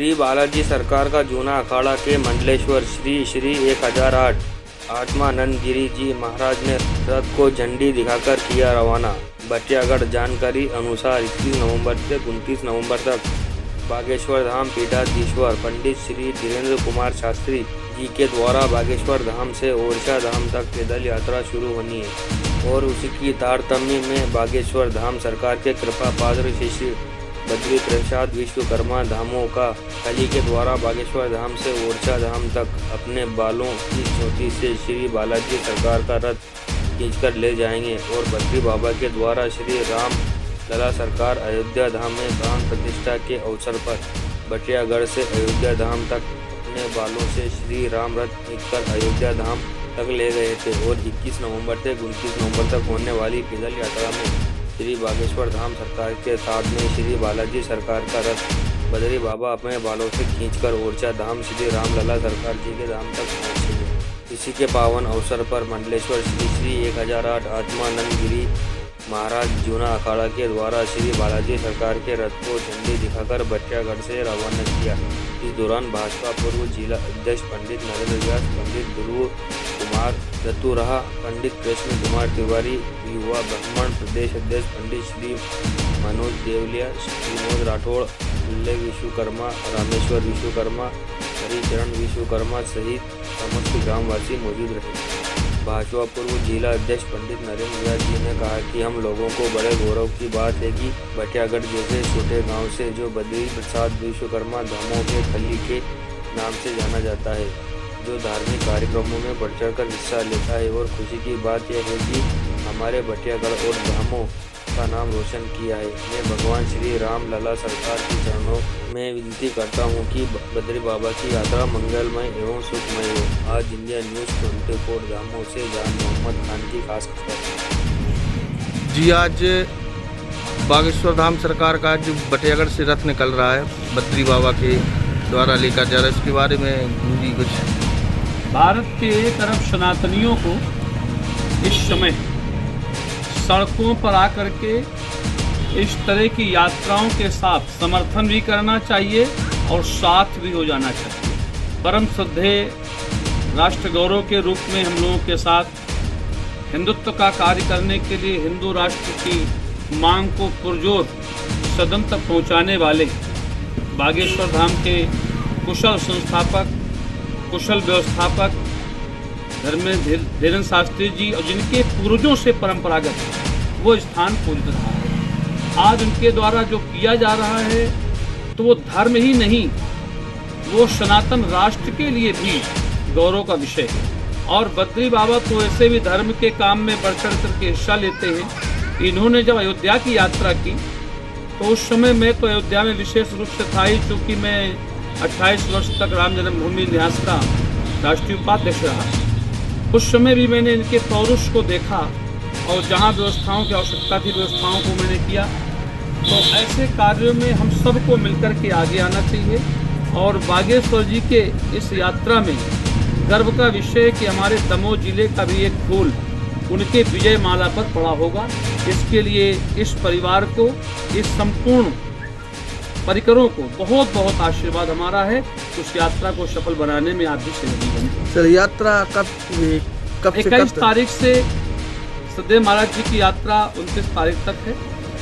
श्री बालाजी सरकार का जूना अखाड़ा के मंडलेश्वर श्री श्री 1008 आत्मानंद गिरी जी महाराज ने रथ को झंडी दिखाकर किया रवाना। बटियागढ़ जानकारी अनुसार 21 नवंबर से 29 नवंबर तक बागेश्वर धाम पीठाधीश्वर पंडित श्री धीरेन्द्र कुमार शास्त्री जी के द्वारा बागेश्वर धाम से ओरछा धाम तक पैदल यात्रा शुरू होनी है और उसी की तारतम्य में बागेश्वर धाम सरकार के कृपा पात्र श्री बद्री प्रसाद विश्वकर्मा धामों का कली के द्वारा बागेश्वर धाम से ओरछा धाम तक अपने बालों की चोटी से श्री बालाजी सरकार का रथ खींचकर ले जाएंगे और बद्री बाबा के द्वारा श्री राम लला सरकार अयोध्या धाम में प्राण प्रतिष्ठा के अवसर पर बटियागढ़ से अयोध्या धाम तक अपने बालों से श्री राम रथ खींचकर अयोध्या धाम तक ले गए थे और 21 नवंबर से 29 नवंबर तक होने वाली पैदल यात्रा में श्री बागेश्वर धाम सरकार के साथ में श्री बालाजी सरकार का रथ बद्री बाबा अपने बालों से खींचकर ओरछा धाम श्री राम लला सरकार जी के धाम तक पहुँचेंगे। इसी के पावन अवसर पर मंडलेश्वर श्री श्री 1008 आत्मानंद गिरी महाराज जूना अखाड़ा के द्वारा श्री बालाजी सरकार के रथ को झंडी दिखाकर बटियागढ़ से रवाना किया। इस दौरान भाजपा पूर्व जिला अध्यक्ष पंडित नरेंद्र व्यास, पंडित ध्रुव कुमार दत्तूराहा, पंडित कृष्ण कुमार तिवारी, युवा ब्राह्मण प्रदेश अध्यक्ष पंडित श्री मनोज देवलिया, विनोद राठौड़, उल्ले विश्वकर्मा, रामेश्वर विश्वकर्मा, हरिचरण विश्वकर्मा सहित समस्त ग्रामवासी मौजूद रहे। भाजपा पूर्व जिला अध्यक्ष पंडित नरेंद्र व्यास जी ने कहा कि हम लोगों को बड़े गौरव की बात है कि बटियागढ़ जैसे छोटे गांव से जो बद्री प्रसाद विश्वकर्मा धामों के खली के नाम से जाना जाता है, जो धार्मिक कार्यक्रमों में बढ़ चढ़ कर हिस्सा लेता है और खुशी की बात यह है कि हमारे बटियागढ़ और धामों का नाम रोशन किया है। मैं भगवान श्री राम लला सरकार के चरणों में विनती करता हूं कि बद्री बाबा की यात्रा मंगलमय एवं सुखमय हो। आज इंडिया न्यूज़ 24 धामों से जान मोहम्मद खान की खास खबर। जी, आज बागेश्वर धाम सरकार का जो बटियागढ़ से रथ निकल रहा है बद्री बाबा के द्वारा लेकर जा रहा है, इसके बारे में जी कुछ। भारत के 1 अरब सनातनियों को इस समय सड़कों पर आकर के इस तरह की यात्राओं के साथ समर्थन भी करना चाहिए और साथ भी हो जाना चाहिए। परम श्रद्धेय राष्ट्र गौरव के रूप में हम लोगों के साथ हिंदुत्व का कार्य करने के लिए हिंदू राष्ट्र की मांग को पुरजोर सदन तक पहुंचाने वाले बागेश्वर धाम के कुशल संस्थापक, कुशल व्यवस्थापक धर्मेंद्र धीरेन्द्र शास्त्री जी और जिनके पूर्वजों से परंपरागत वो स्थान पूजित रहा है। आज उनके द्वारा जो किया जा रहा है तो वो धर्म ही नहीं, वो सनातन राष्ट्र के लिए भी गौरव का विषय है। और बद्री बाबा तो ऐसे भी धर्म के काम में बढ़ चढ़ करके हिस्सा लेते हैं। इन्होंने जब अयोध्या की यात्रा की तो उस समय मैं तो अयोध्या में विशेष रूप से था ही, चूँकि मैं 28 वर्ष तक राम जन्मभूमि न्यास का राष्ट्रीय उपाध्यक्ष रहा। उस समय भी मैंने इनके पौरुष को देखा और जहाँ व्यवस्थाओं की आवश्यकता थी व्यवस्थाओं को मैंने किया। तो ऐसे कार्यों में हम सबको मिलकर के आगे आना चाहिए और बागेश्वर जी के इस यात्रा में गर्व का विषय है कि हमारे दमोह जिले का भी एक फूल उनके विजय माला पर पड़ा होगा। इसके लिए इस परिवार को, इस संपूर्ण परिकरों को बहुत बहुत आशीर्वाद हमारा है। उस यात्रा को सफल बनाने में आप भी सहयोगी बने। सर, यात्रा कब 21 तारीख से सदैव महाराज जी की यात्रा 29 तारीख तक है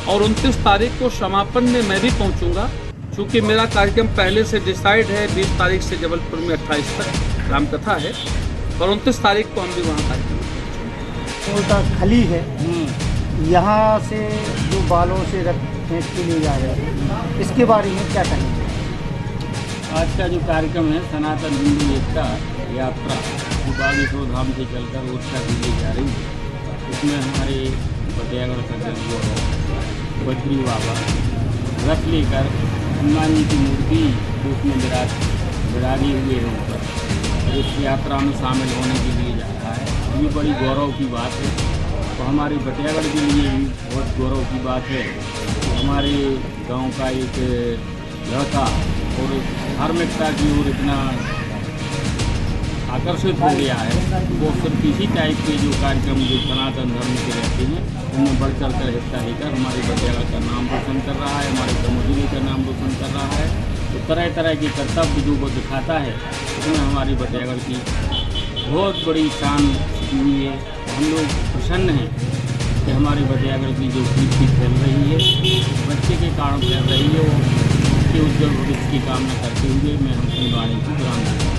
और 29 तारीख को समापन में मैं भी पहुंचूंगा, क्योंकि मेरा कार्यक्रम पहले से डिसाइड है। 20 तारीख से जबलपुर में 28 तक रामकथा है और 29 तारीख को हम भी वहाँ कार्यक्रम उनका खली है। यहाँ से जो बालों से रथ खींच के लिए जा रहे हैं, इसके बारे में क्या कहेंगे? आज का जो कार्यक्रम है सनातन हिंदू एकता यात्रा जो बागेश्वर धाम से चलकर ओरछा के लिए जा रही है, उसमें हमारे बटियागढ़ का बद्री बाबा रथ लेकर हनुमान जी की मूर्ति उसमें विराजी हुए हैं ऊपर, इस यात्रा में शामिल होने के लिए जा रहा है। ये बड़ी गौरव की बात है। तो हमारे बटियागढ़ के लिए भी बहुत गौरव की बात है। तो हमारे गांव का एक लड़का और धार्मिकता की ओर इतना आकर्षित हो गया है, वो सिर्फ इसी टाइप के जो कार्यक्रम जो सनातन धर्म के रहते हैं उनमें बढ़ चढ़ कर हिस्सा लेकर हमारे बटियागढ़ का नाम रोशन कर रहा है, हमारे दमोह जिले का नाम रोशन कर रहा है। तो तरह तरह के कर्तव्य जो वो दिखाता है, उसमें हमारी बटियागढ़ की बहुत बड़ी शान हुई है। हम लोग प्रसन्न हैं कि हमारी बटियागढ़ की जो कीर्ति फैल रही है, बच्चे के कारण फैल रही है, वो उसके उज्जवल भविष्य की कामना करते हुए मैं अपनी वाणी को विराम देता हूँ।